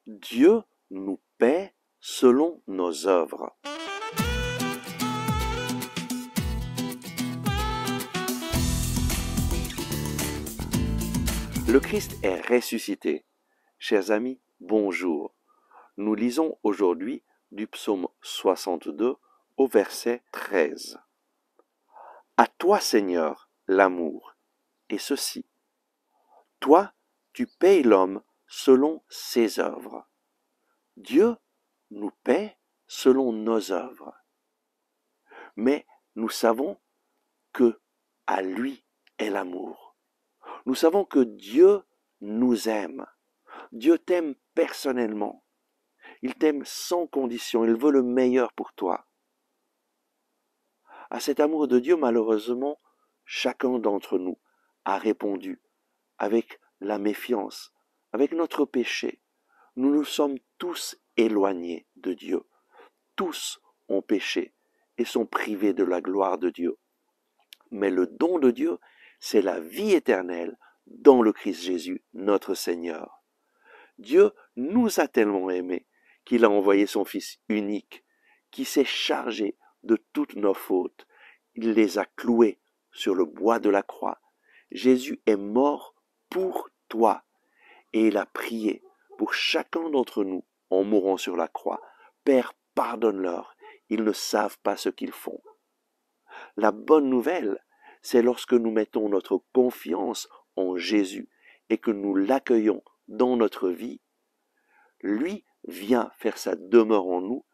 Dieu nous paie selon nos œuvres. Le Christ est ressuscité. Chers amis, bonjour. Nous lisons aujourd'hui du psaume 62 au verset 13. À toi, Seigneur, l'amour, et ceci. Toi, tu payes l'homme selon ses œuvres. Dieu nous paie selon nos œuvres. Mais nous savons que à lui est l'amour. Nous savons que Dieu nous aime. Dieu t'aime personnellement. Il t'aime sans condition. Il veut le meilleur pour toi. À cet amour de Dieu, malheureusement, chacun d'entre nous a répondu avec la méfiance, avec notre péché. Nous nous sommes tous éloignés de Dieu. Tous ont péché et sont privés de la gloire de Dieu. Mais le don de Dieu, c'est la vie éternelle dans le Christ Jésus, notre Seigneur. Dieu nous a tellement aimés qu'il a envoyé son Fils unique, qui s'est chargé de toutes nos fautes. Il les a cloués sur le bois de la croix. Jésus est mort pour toi et il a prié pour chacun d'entre nous en mourant sur la croix. Père, pardonne-leur, ils ne savent pas ce qu'ils font. La bonne nouvelle, c'est lorsque nous mettons notre confiance en Jésus et que nous l'accueillons dans notre vie, lui vient faire sa demeure en nous,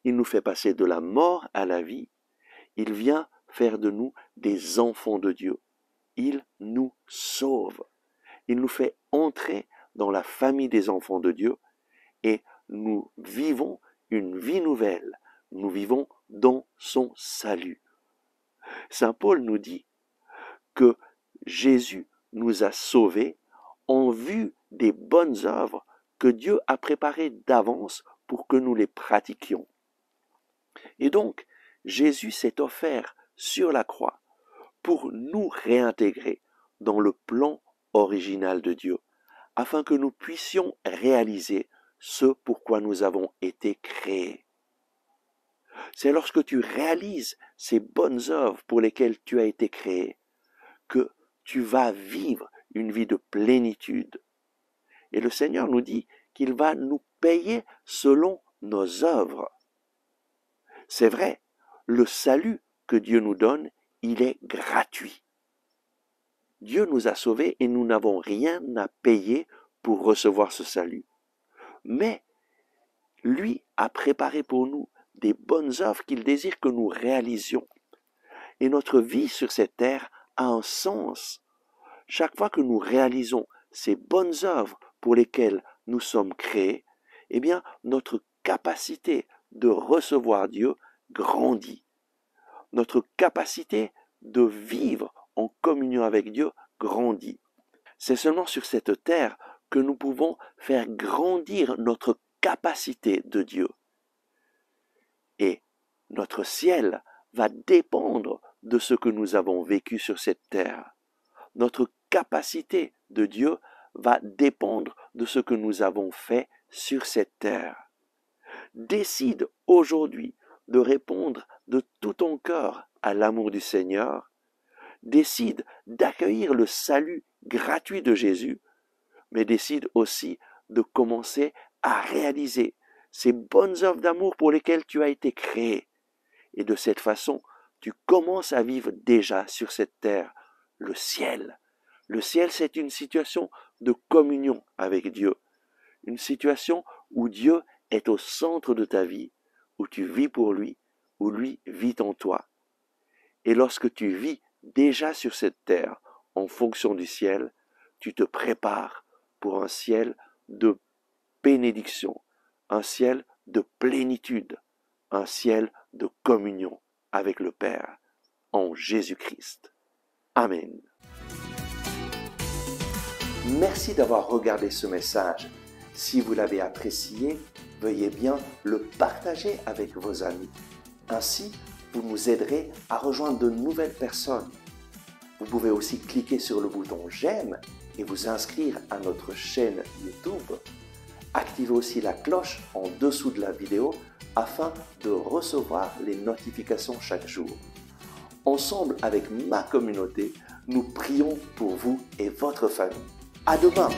il nous fait passer de la mort à la vie, il vient faire de nous des enfants de Dieu, il nous sauve, il nous fait entrer dans la famille des enfants de Dieu et nous vivons une vie nouvelle, nous vivons dans son salut. Saint Paul nous dit que Jésus nous a sauvés en vue des bonnes œuvres que Dieu a préparées d'avance pour que nous les pratiquions. Et donc, Jésus s'est offert sur la croix pour nous réintégrer dans le plan original de Dieu, afin que nous puissions réaliser ce pourquoi nous avons été créés. C'est lorsque tu réalises ces bonnes œuvres pour lesquelles tu as été créé que tu vas vivre une vie de plénitude. Et le Seigneur nous dit qu'il va nous payer selon nos œuvres. C'est vrai, le salut que Dieu nous donne, il est gratuit. Dieu nous a sauvés et nous n'avons rien à payer pour recevoir ce salut. Mais lui a préparé pour nous des bonnes œuvres qu'il désire que nous réalisions. Et notre vie sur cette terre a un sens. Chaque fois que nous réalisons ces bonnes œuvres pour lesquelles nous sommes créés, eh bien, notre capacité de recevoir Dieu grandit. Notre capacité de vivre en communion avec Dieu grandit. C'est seulement sur cette terre que nous pouvons faire grandir notre capacité de Dieu. Et notre ciel va dépendre de ce que nous avons vécu sur cette terre. Notre capacité de Dieu va dépendre de ce que nous avons fait sur cette terre. Décide aujourd'hui de répondre de tout ton cœur à l'amour du Seigneur. Décide d'accueillir le salut gratuit de Jésus, mais décide aussi de commencer à réaliser ces bonnes œuvres d'amour pour lesquelles tu as été créé. Et de cette façon, tu commences à vivre déjà sur cette terre le ciel. Le ciel, c'est une situation de communion avec Dieu, une situation où Dieu est au centre de ta vie, où tu vis pour lui, où lui vit en toi. Et lorsque tu vis déjà sur cette terre en fonction du ciel, tu te prépares pour un ciel de bénédiction, un ciel de plénitude, un ciel de communion avec le Père en Jésus-Christ. Amen. Merci d'avoir regardé ce message. Si vous l'avez apprécié, veuillez bien le partager avec vos amis. Ainsi, vous nous aiderez à rejoindre de nouvelles personnes. Vous pouvez aussi cliquer sur le bouton j'aime et vous inscrire à notre chaîne YouTube. activez aussi la cloche en dessous de la vidéo afin de recevoir les notifications chaque jour. Ensemble avec ma communauté, nous prions pour vous et votre famille. À demain!